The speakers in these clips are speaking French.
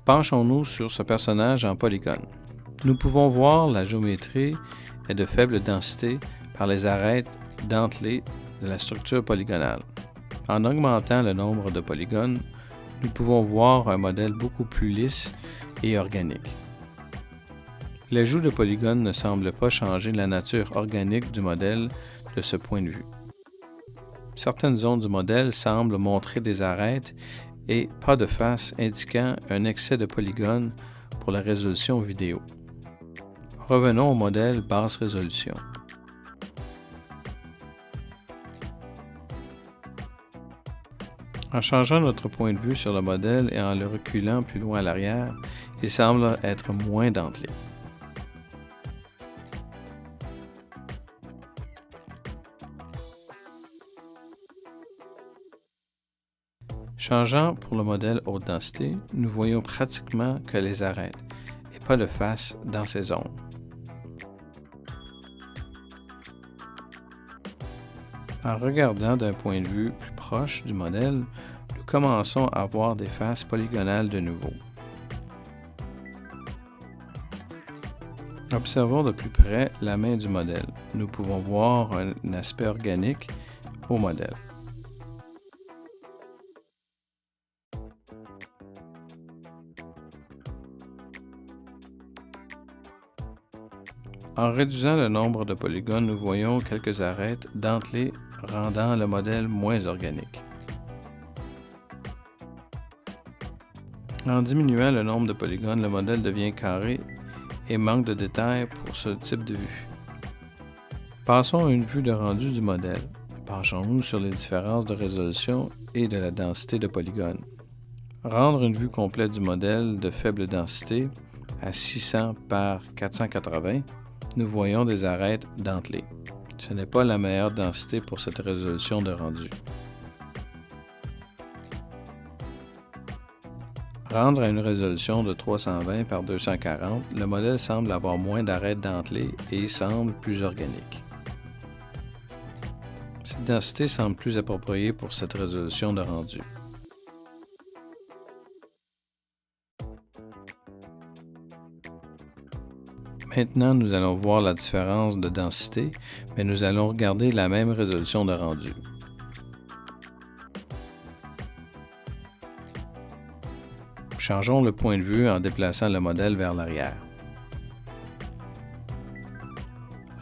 Penchons-nous sur ce personnage en polygone. Nous pouvons voir la géométrie est de faible densité par les arêtes dentelées de la structure polygonale. En augmentant le nombre de polygones, nous pouvons voir un modèle beaucoup plus lisse et organique. L'ajout de polygones ne semble pas changer la nature organique du modèle de ce point de vue. Certaines zones du modèle semblent montrer des arêtes et pas de face indiquant un excès de polygones pour la résolution vidéo. Revenons au modèle basse résolution. En changeant notre point de vue sur le modèle et en le reculant plus loin à l'arrière, il semble être moins dentelé. Changeant pour le modèle haute densité, nous voyons pratiquement que les arêtes et pas de face dans ces zones. En regardant d'un point de vue plus proche du modèle, nous commençons à voir des faces polygonales de nouveau. Observons de plus près la main du modèle. Nous pouvons voir un aspect organique au modèle. En réduisant le nombre de polygones, nous voyons quelques arêtes dentelées rendant le modèle moins organique. En diminuant le nombre de polygones, le modèle devient carré et manque de détails pour ce type de vue. Passons à une vue de rendu du modèle. Penchons-nous sur les différences de résolution et de la densité de polygones. Rendre une vue complète du modèle de faible densité à 600 par 480, nous voyons des arêtes dentelées. Ce n'est pas la meilleure densité pour cette résolution de rendu. Rendre à une résolution de 320 par 240, le modèle semble avoir moins d'arêtes dentelées et semble plus organique. Cette densité semble plus appropriée pour cette résolution de rendu. Maintenant, nous allons voir la différence de densité, mais nous allons regarder la même résolution de rendu. Changeons le point de vue en déplaçant le modèle vers l'arrière.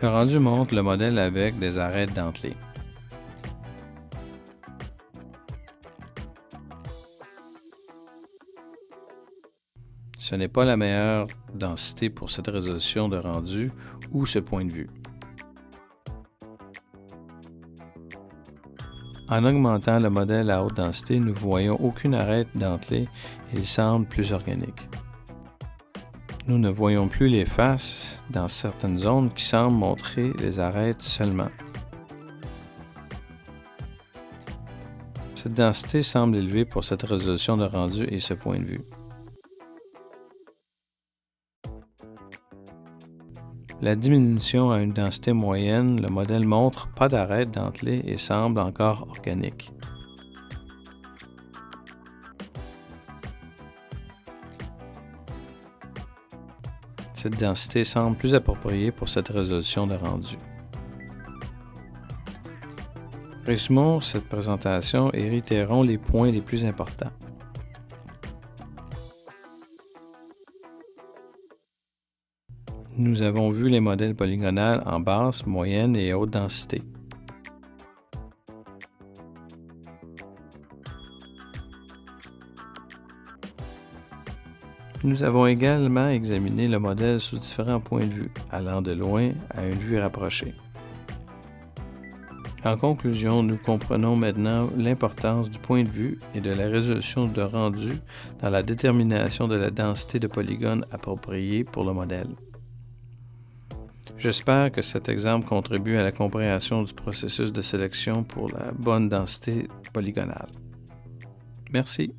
Le rendu montre le modèle avec des arêtes dentelées. Ce n'est pas la meilleure densité pour cette résolution de rendu ou ce point de vue. En augmentant le modèle à haute densité, nous ne voyons aucune arête dentelée et il semble plus organique. Nous ne voyons plus les faces dans certaines zones qui semblent montrer les arêtes seulement. Cette densité semble élevée pour cette résolution de rendu et ce point de vue. La diminution à une densité moyenne, le modèle montre pas d'arêtes dentelées et semble encore organique. Cette densité semble plus appropriée pour cette résolution de rendu. Résumons cette présentation et réitérons les points les plus importants. Nous avons vu les modèles polygonales en basse, moyenne et haute densité. Nous avons également examiné le modèle sous différents points de vue, allant de loin à une vue rapprochée. En conclusion, nous comprenons maintenant l'importance du point de vue et de la résolution de rendu dans la détermination de la densité de polygones appropriée pour le modèle. J'espère que cet exemple contribue à la compréhension du processus de sélection pour la bonne densité polygonale. Merci.